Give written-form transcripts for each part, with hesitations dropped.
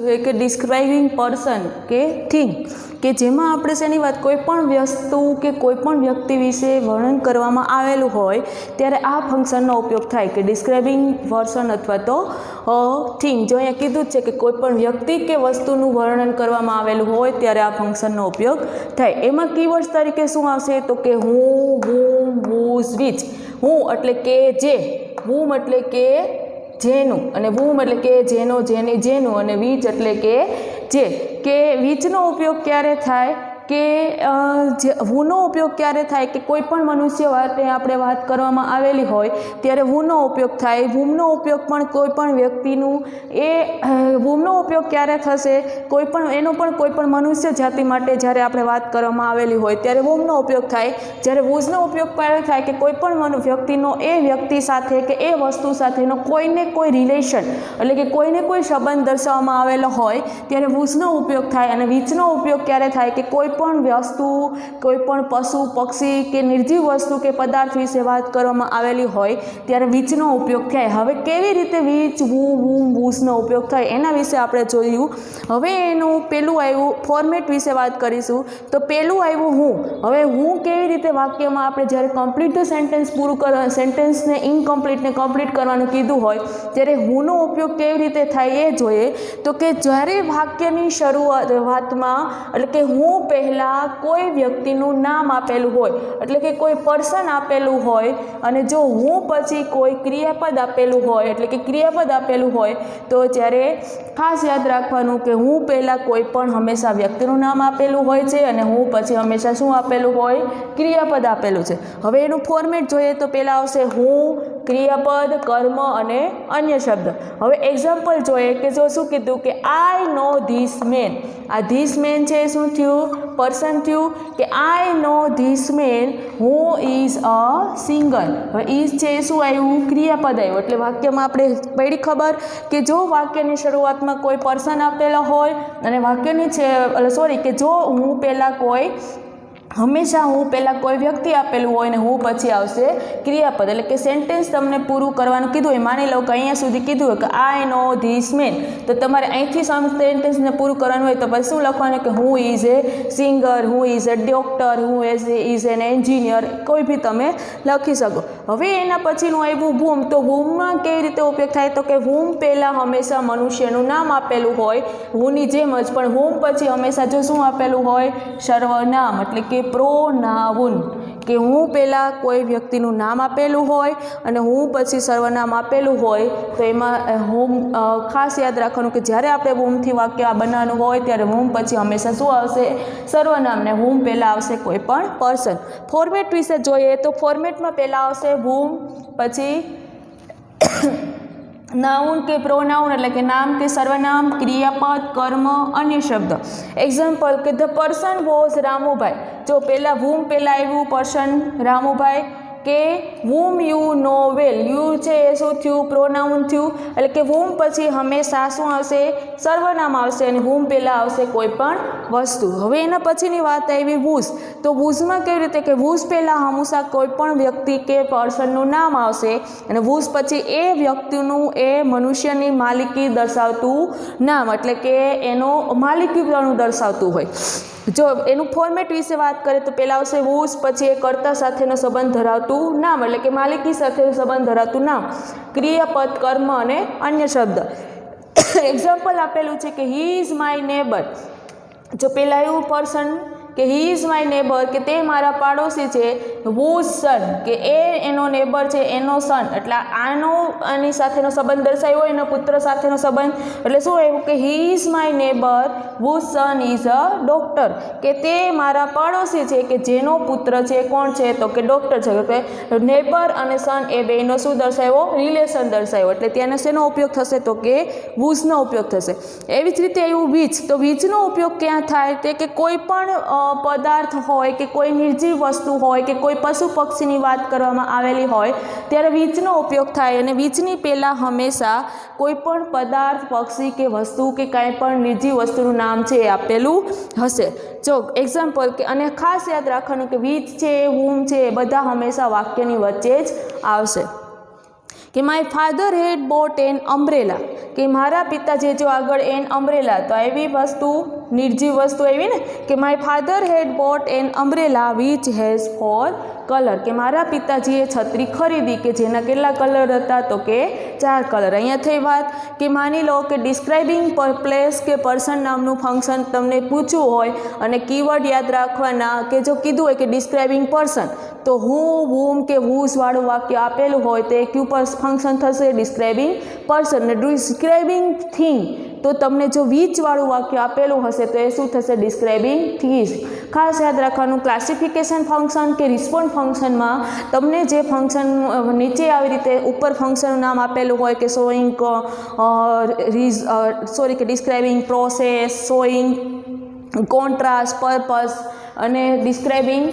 જોઈએ કે describing person કે થિંગ કે જેમાં આપણે શેની વાત કોઈપણ વસ્તુ કે કોઈપણ વ્યક્તિ વિશે વર્ણન કરવામાં આવેલું હોય ત્યારે આ ફંક્શનનો ઉપયોગ થાય કે ડિસ્ક્રાઇબિંગ પર્સન અથવા તો થિંગ. જો અહીંયા કીધું જ છે કે કોઈપણ વ્યક્તિ કે વસ્તુનું વર્ણન કરવામાં આવેલું હોય ત્યારે આ ફંક્શનનો ઉપયોગ થાય. એમાં કીવર્ડ્સ તરીકે શું આવશે તો કે હું, whom, whose, which. હું એટલે કે જે, whom એટલે કે જેનું, અને whom એટલે કે જેનો, જેની, જેનું, અને which એટલે કે જે. કે whichનો ઉપયોગ ક્યારે થાય કે whoનો ઉપયોગ ક્યારે થાય કે કોઈ પણ મનુષ્ય વાતે આપણે વાત કરવામાં આવેલી હોય ત્યારે whoનો ઉપયોગ થાય. whomનો ઉપયોગ પણ કોઈ પણ વ્યક્તિનું whomનો ઉપયોગ ક્યારે થશે એનો પણ કોઈ પણ મનુષ્ય જાતિ માટે જ્યારે આપણે વાત કરવામાં આવેલી હોય ત્યારે whomનો ઉપયોગ થાય. જ્યારે whoseનો ઉપયોગ ક્યારે થાય કે કોઈ પણ વ્યક્તિનો એ વ્યક્તિ સાથે કે એ વસ્તુ સાથેનો કોઈને કોઈ રિલેશન એટલે કે કોઈને કોઈ સંબંધ દર્શાવવામાં આવેલો હોય ત્યારે whoseનો ઉપયોગ થાય. અને whichનો ઉપયોગ ક્યારે થાય કે કોઈ પણ વસ્તુ, કોઈ પણ પશુ, પક્ષી કે નિર્જીવ વસ્તુ કે પદાર્થ વિશે વાત કરવામાં આવેલી હોય ત્યારે whichનો ઉપયોગ થાય. હવે કેવી રીતે which, who, whom, whose ઉપયોગ થાય એના વિશે આપણે જોયું. હવે એનું પેલું આવ્યું ફોર્મેટ વિશે વાત કરીશું. તો પેલું આવ્યું હું. હવે હું કેવી રીતે વાક્યમાં આપણે જ્યારે કમ્પ્લીટ સેન્ટેન્સ પૂરું કરવા, સેન્ટેન્સને ઇનકમ્પ્લીટને કમ્પ્લીટ કરવાનું કીધું હોય ત્યારે હુંનો ઉપયોગ કેવી રીતે થાય એ જોઈએ. તો કે જ્યારે વાક્યની શરૂઆતમાં એટલે કે હું પહેલાં કોઈ વ્યક્તિનું નામ આપેલું હોય એટલે કે કોઈ પર્સન આપેલું હોય અને જો હું પછી કોઈ ક્રિયાપદ આપેલું હોય એટલે કે ક્રિયાપદ આપેલું હોય તો ત્યારે ખાસ યાદ રાખવાનું કે હું પહેલાં કોઈ પણ હંમેશા વ્યક્તિનું નામ આપેલું હોય છે અને હું પછી હંમેશા શું આપેલું હોય ક્રિયાપદ આપેલું છે. હવે એનું ફોર્મેટ જોઈએ તો પહેલાં આવશે હું, ક્રિયાપદ, કર્મ અને અન્ય શબ્દ. હવે એક્ઝામ્પલ જોઈએ કે જો શું કીધું કે આઈ નો ધીસ મેન. આ ધીસ મેન છે શું થયું પર્સન થયું કે I know this man who is a singer. હવે ઇઝ છે શું આવ્યું ક્રિયાપદ આવ્યું એટલે વાક્યમાં આપણે પડી ખબર કે જો વાક્યની શરૂઆતમાં કોઈ પર્સન આપેલા હોય અને વાક્યની છે કે જો હું પહેલાં કોઈ હંમેશા હું પહેલાં કોઈ વ્યક્તિ આપેલું હોય ને હું પછી આવશે ક્રિયાપદ એટલે કે સેન્ટેન્સ તમને પૂરું કરવાનું કીધું હોય. માની લો કે અહીંયા સુધી કીધું હોય કે આઈ નો ધીસ મેન તો તમારે અહીંથી સેન્ટેન્સને પૂરું કરવાનું હોય તો પછી શું લખવાનું કે હું ઇઝ એ સિંગર, હું ઇઝ એ ડૉક્ટર, હું ઇઝ એન એન્જિનિયર, કોઈ બી તમે લખી શકો. હવે એના પછીનું આવ્યું whom. તો whomમાં કેવી રીતે ઉપયોગ થાય તો કે whom પહેલાં હંમેશા મનુષ્યનું નામ આપેલું હોય whoની જેમ જ પણ whom પછી હંમેશા જો શું આપેલું હોય સર્વનામ એટલે કે પ્રોનાઉન કે હું પહેલાં કોઈ વ્યક્તિનું નામ આપેલું હોય અને હું પછી સર્વનામ આપેલું હોય તો એમાં whom ખાસ યાદ રાખવાનું કે જ્યારે આપણે whomથી વાક્ય બનાવવાનું હોય ત્યારે whom પછી હંમેશા શું આવશે સર્વનામ ને whom પહેલાં આવશે કોઈ પણ પર્સન. ફોર્મેટ વિશે જોઈએ તો ફોર્મેટમાં પહેલાં આવશે whom પછી નાઉન કે પ્રોનાઉન એટલે કે નામ કે સર્વનામ, ક્રિયાપદ, કર્મ, અન્ય શબ્દ. એક્ઝામ્પલ કે ધ પર્સન વોઝ રામુભાઈ. જો પહેલાં whom પહેલાં આવ્યું પર્સન રામુભાઈ કે whom you know well. You છે એ શું થયું પ્રોનાઉન થયું એટલે કે whom પછી હંમેશા શું આવશે સર્વનામ આવશે અને whom પહેલાં આવશે કોઈ પણ વસ્તુ. હવે એના પછીની વાત આવી whose. તો whoseમાં કેવી રીતે કે whose પહેલાં હંમેશા કોઈ પણ વ્યક્તિ કે પર્સનનું નામ આવશે અને whose પછી એ વ્યક્તિનું એ મનુષ્યની માલિકી દર્શાવતું નામ એટલે કે એનો માલિકીપણું દર્શાવતું હોય. જો એનું ફોર્મેટ વિશે વાત કરીએ તો પહેલાં આવશે whose પછી એ કર્તા સાથેનો સંબંધ ધરાવતું નામ એટલે કે માલિકી સાથેનો સંબંધ ધરાવતું નામ, ક્રિયાપદ, કર્મ અને અન્ય શબ્દ. એક્ઝામ્પલ આપેલું છે કે હી ઇઝ માય નેબર. જો પહેલાં એવું પર્સન કે હી ઇઝ માય નેબર કે તે મારા પાડોશી છે. whose son કે એ એનો નેબર છે એનો સન એટલે આની સાથેનો સંબંધ દર્શાવ્યો એનો પુત્ર સાથેનો સંબંધ એટલે શું આવ્યું કે he is my neighbour whose son is a doctor કે તે મારા પાડોશી છે કે જેનો પુત્ર છે કોણ છે તો કે ડૉક્ટર છે. કે નેબર અને સન એ બેનો શું દર્શાવ્યો રિલેશન દર્શાવ્યો એટલે ત્યાં શેનો ઉપયોગ થશે તો કે whoseનો ઉપયોગ થશે. એવી જ રીતે એવું which. તો whichનો ઉપયોગ ક્યાં થાય તે કે કોઈ પણ પદાર્થ હોય કે કોઈ નિર્જીવ વસ્તુ હોય કે કોઈ પશુ પક્ષીની વાત કરવામાં આવેલી હોય ત્યારે whichનો ઉપયોગ થાય અને whichની પહેલાં હંમેશા કોઈ પણ પદાર્થ, પક્ષી કે વસ્તુ કે કાંઈ પણ નિર્જીવ વસ્તુનું નામ છે એ આપેલું હશે. જો એક્ઝામ્પલ કે અને ખાસ યાદ રાખવાનું કે which છે whom છે એ બધા હંમેશા વાક્યની વચ્ચે જ આવશે. કે my father had bought an umbrella. કે મારા પિતાજીએ જો આગળ એન અમ્બ્રેલા, તો એવી વસ્તુ નિર્જીવ વસ્તુ એવી ને કે my father had bought an umbrella which has 4 colour, કે મારા પિતાજીએ છત્રી ખરીદી કે જેના કેટલા કલર હતા, તો કે 4 કલર. અહીંયા થઈ વાત કે માની લો કે ડિસ્ક્રાઇબિંગ પ્લેસ કે પર્સન નામનું ફંક્શન તમને પૂછવું હોય અને કીવર્ડ યાદ રાખવાના કે જો કીધું હોય કે ડિસ્ક્રાઇબિંગ પર્સન, તો હું વૂમ કે વૂઝ વાળું વાક્ય આપેલું હોય તો એ ક્યુ ફંક્શન થશે? Describing person. ને ડિસ્ક્રાઇબિંગ થિંગ, તો તમને જો વીચવાળું વાક્ય આપેલું હશે તો એ શું થશે? Describing things. ખાસ યાદ રાખવાનું, ક્લાસિફિકેશન ફંક્શન કે રિસ્પોન્ડ ફંક્શનમાં તમને જે ફંક્શન નીચે આવી રીતે ઉપર ફંક્શનનું નામ આપેલું હોય કે શોઈંગ કે describing process, showing contrast, purpose અને ડિસ્ક્રાઇબિંગ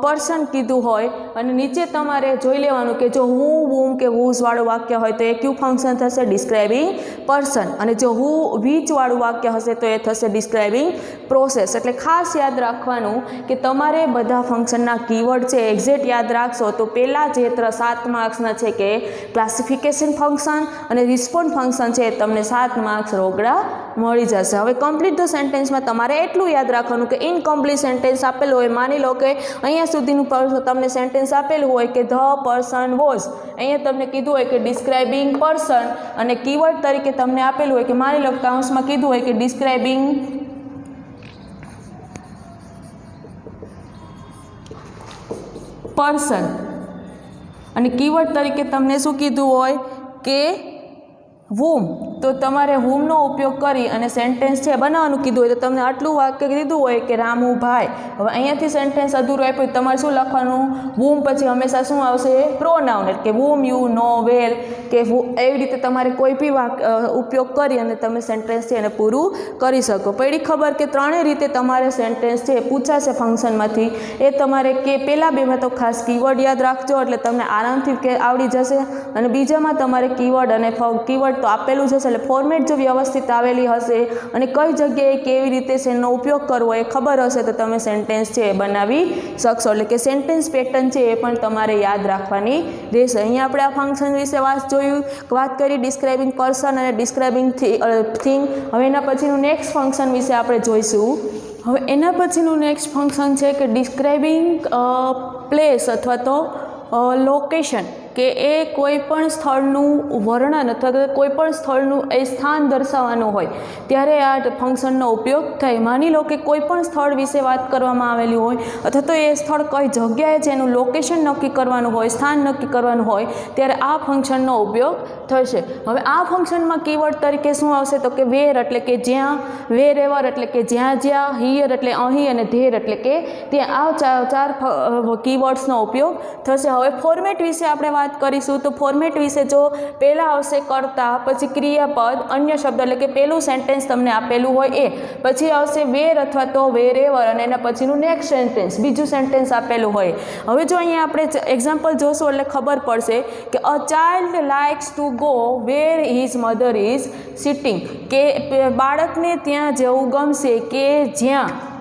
પર્સન કીધું હોય અને નીચે તમારે જોઈ લેવાનું કે જો હું વૂમ કે વૂઝ વાળું વાક્ય હોય તો એ ક્યુ ફંક્શન થશે? Describing person. અને જો હું વીચ વાળું વાક્ય હશે તો એ થશે ડિસ્ક્રાઇબિંગ પ્રોસેસ. એટલે ખાસ યાદ રાખવાનું કે તમારે બધા ફંક્શનના કીવર્ડ છે એક્ઝેક્ટ યાદ રાખશો તો પહેલાં જે 7 માર્ક્સના છે કે ક્લાસિફિકેશન ફંક્શન અને રિસ્પોન્ડ ફંક્શન છે એ તમને 7 માર્ક્સ રોકડા મળી જશે. હવે કમ્પ્લીટ ધ સેન્ટેન્સમાં તમારે એટલું યાદ રાખવાનું કે ઇનકમ્પ્લીટ સેન્ટેન્સ આપેલું હોય, માની લો કે અહીંયા સુધીનું તમને સેન્ટેન્સ આપેલું હોય કે ધ પર્સન વોઝ, અહીંયા તમને કીધું હોય કે ડિસ્ક્રાઇબિંગ પર્સન અને કીવર્ડ તરીકે તમને આપેલું હોય કે માની લો કાઉન્સમાં કીધું હોય કે ડિસ્ક્રાઇબિંગ પર્સન અને કીવર્ડ તરીકે તમને શું કીધું હોય કે વૂમ, તો તમારે વૂમનો ઉપયોગ કરી અને સેન્ટેન્સ છે બનાવવાનું કીધું હોય તો તમને આટલું વાક્ય કીધું હોય કે રામુભાઈ. હવે અહીંયાથી સેન્ટેન્સ અધૂરું આપ્યું તમારે શું લખવાનું? વૂમ પછી હંમેશા શું આવશે? પ્રોનાઉન, એટલે કે વૂમ, યુ, નો, વેર કે એવી રીતે તમારે કોઈ બી ઉપયોગ કરી અને તમે સેન્ટેન્સ છે એને પૂરું કરી શકો. પડી ખબર કે ત્રણેય રીતે તમારે સેન્ટેન્સ છે પૂછાશે ફંક્શનમાંથી, એ તમારે કે પહેલાં બેમાં તો ખાસ કીવર્ડ યાદ રાખજો એટલે તમને આરામથી કે આવડી જશે, અને બીજામાં તમારે કીવર્ડ અને કીવર્ડ તો આપેલું જ હશે એટલે ફોર્મેટ જો વ્યવસ્થિત આવેલી હશે અને કઈ જગ્યાએ કેવી રીતે શેનો ઉપયોગ કરવો એ ખબર હશે તો તમે સેન્ટેન્સ છે એ બનાવી શકશો. એટલે કે સેન્ટેન્સ પેટર્ન છે એ પણ તમારે યાદ રાખવાની રહેશે. અહીંયા આપણે આ ફંક્શન વિશે વાત કરી ડિસ્ક્રાઇબિંગ પર્સન અને ડિસ્ક્રાઇબિંગ થિંગ. હવે એના પછીનું નેક્સ્ટ ફંક્શન વિશે આપણે જોઈશું. હવે એના પછીનું નેક્સ્ટ ફંક્શન છે કે ડિસ્ક્રાઇબિંગ પ્લેસ અથવા તો લોકેશન, કે એ કોઈ પણ સ્થળનું વર્ણન અથવા તો કોઈ પણ સ્થળનું એ સ્થાન દર્શાવવાનું હોય ત્યારે આ ફંક્શનનો ઉપયોગ થાય. માની લો કે કોઈ પણ સ્થળ વિશે વાત કરવામાં આવેલી હોય અથવા તો એ સ્થળ કઈ જગ્યાએ છે એનું લોકેશન નક્કી કરવાનું હોય, સ્થાન નક્કી કરવાનું હોય ત્યારે આ ફંક્શનનો ઉપયોગ થશે. હવે આ ફંક્શનમાં કીવર્ડ તરીકે શું આવશે તો કે વેર એટલે કે જ્યાં, વેર એવર એટલે કે જ્યાં જ્યાં, હિયર એટલે અહીં અને ધેર એટલે કે ત્યાં. આ ચાર કીવર્ડ્સનો ઉપયોગ થશે. હવે ફોર્મેટ વિશે આપણે વાત કરીશું તો ફોર્મેટ વિશે જો પહેલાં આવશે કર્તા, પછી ક્રિયાપદ, અન્ય શબ્દ એટલે કે પહેલું સેન્ટેન્સ તમને આપેલું હોય એ, પછી આવશે વેર અથવા તો વેર એવર અને એના પછીનું નેક્સ્ટ સેન્ટેન્સ, બીજું સેન્ટેન્સ આપેલું હોય. હવે જો અહીંયા આપણે એક્ઝામ્પલ જોશું એટલે ખબર પડશે કે a child likes to go where his mother is sitting, કે બાળકને ત્યાં જવું ગમશે કે જ્યાં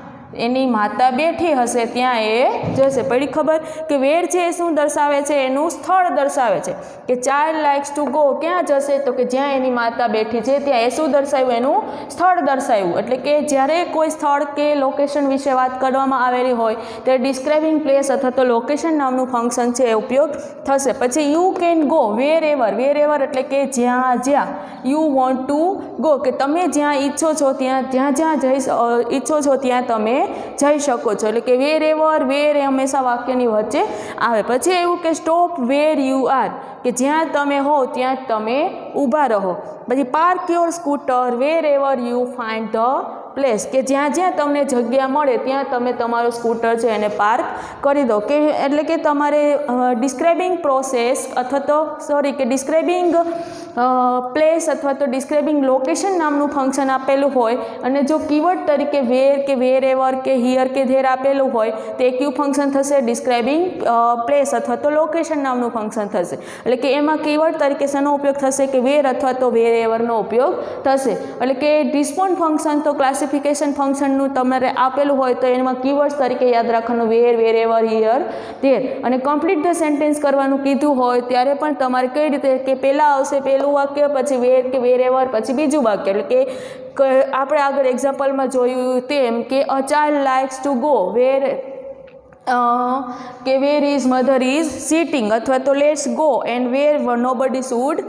એની માતા બેઠી હશે ત્યાં એ જશે. પડી ખબર કે વેર છે એ શું દર્શાવે છે? એનું સ્થળ દર્શાવે છે. કે ચાઇલ્ડ લાઇક્સ ટુ ગો ક્યાં જશે તો કે જ્યાં એની માતા બેઠી છે ત્યાં એ શું દર્શાવ્યું? એનું સ્થળ દર્શાવ્યું. એટલે કે જ્યારે કોઈ સ્થળ કે લોકેશન વિશે વાત કરવામાં આવેલી હોય ત્યારે ડિસ્ક્રાઇબિંગ પ્લેસ અથવા તો લોકેશન નામનું ફંક્શન છે એ ઉપયોગ થશે. પછી you can go wherever, wherever એટલે કે જ્યાં જ્યાં, યુ વોન્ટ ટુ ગો કે તમે જ્યાં ઈચ્છો છો ત્યાં, જ્યાં ઈચ્છો છો ત્યાં તમે જઈ શકો છો. એટલે કે વેર એવર, વેર એ હંમેશા વાક્યની વચ્ચે આવે. પછી એવું કે સ્ટોપ વેર યુ આર, કે જ્યાં તમે હો ત્યાં તમે ઊભા રહો. પછી park your scooter wherever you find the place, કે જ્યાં જ્યાં તમને જગ્યા મળે ત્યાં તમે તમારું સ્કૂટર છે એને પાર્ક કરી દો. કે એટલે કે તમારે ડિસ્ક્રાઇબિંગ પ્રોસેસ અથવા તો કે ડિસ્ક્રાઇબિંગ પ્લેસ અથવા તો ડિસ્ક્રાઇબિંગ લોકેશન નામનું ફંક્શન આપેલું હોય અને જો કીવર્ડ તરીકે વેર કે વેર એવર કે હિયર કે ધેર આપેલું હોય તો એ કયું ફંક્શન થશે? ડિસ્ક્રાઇબિંગ પ્લેસ અથવા તો લોકેશન નામનું ફંક્શન થશે. એટલે કે એમાં કીવર્ડ તરીકે શેનો ઉપયોગ થશે? કે વેર અથવા તો વેર એવરનો ઉપયોગ થશે. એટલે કે રિસ્પોન્ડ ફંક્શન તો ક્લાસિક ક્લાસિફિકેશન ફંક્શનનું તમારે આપેલું હોય તો એમાં કીવર્ડ્સ તરીકે યાદ રાખવાનું વેર, વેરેવર, હિયર, ધેર. અને કમ્પ્લીટ ધ સેન્ટેન્સ કરવાનું કીધું હોય ત્યારે પણ તમારે કઈ રીતે કે પહેલાં આવશે પહેલું વાક્ય, પછી વેર કે વેરેવર, પછી બીજું વાક્ય. એટલે કે આપણે આગળ એક્ઝામ્પલમાં જોયું તેમ કે a child likes to go where કે where is mother is sitting, અથવા તો let's go and where nobody should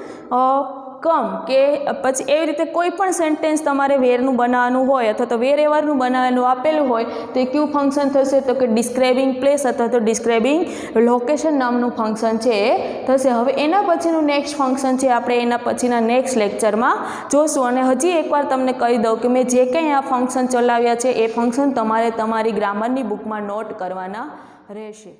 come. કે પછી એવી રીતે કોઈ પણ સેન્ટેન્સ તમારે વેરનું બનાવવાનું હોય અથવા તો વેરેવરનું બનાવવાનું આપેલું હોય તો એ કયું ફંક્શન થશે તો કે ડિસ્ક્રાઇબિંગ પ્લેસ અથવા તો ડિસ્ક્રાઇબિંગ લોકેશન નામનું ફંક્શન છે એ થશે. હવે એના પછીનું નેક્સ્ટ ફંક્શન છે આપણે એના પછીના નેક્સ્ટ લેક્ચરમાં જોશું. અને હજી એકવાર તમને કહી દઉં કે મેં જે કંઈ આ ફંક્શન ચલાવ્યા છે એ ફંક્શન તમારે તમારી ગ્રામરની બુકમાં નોટ કરવાના રહેશે.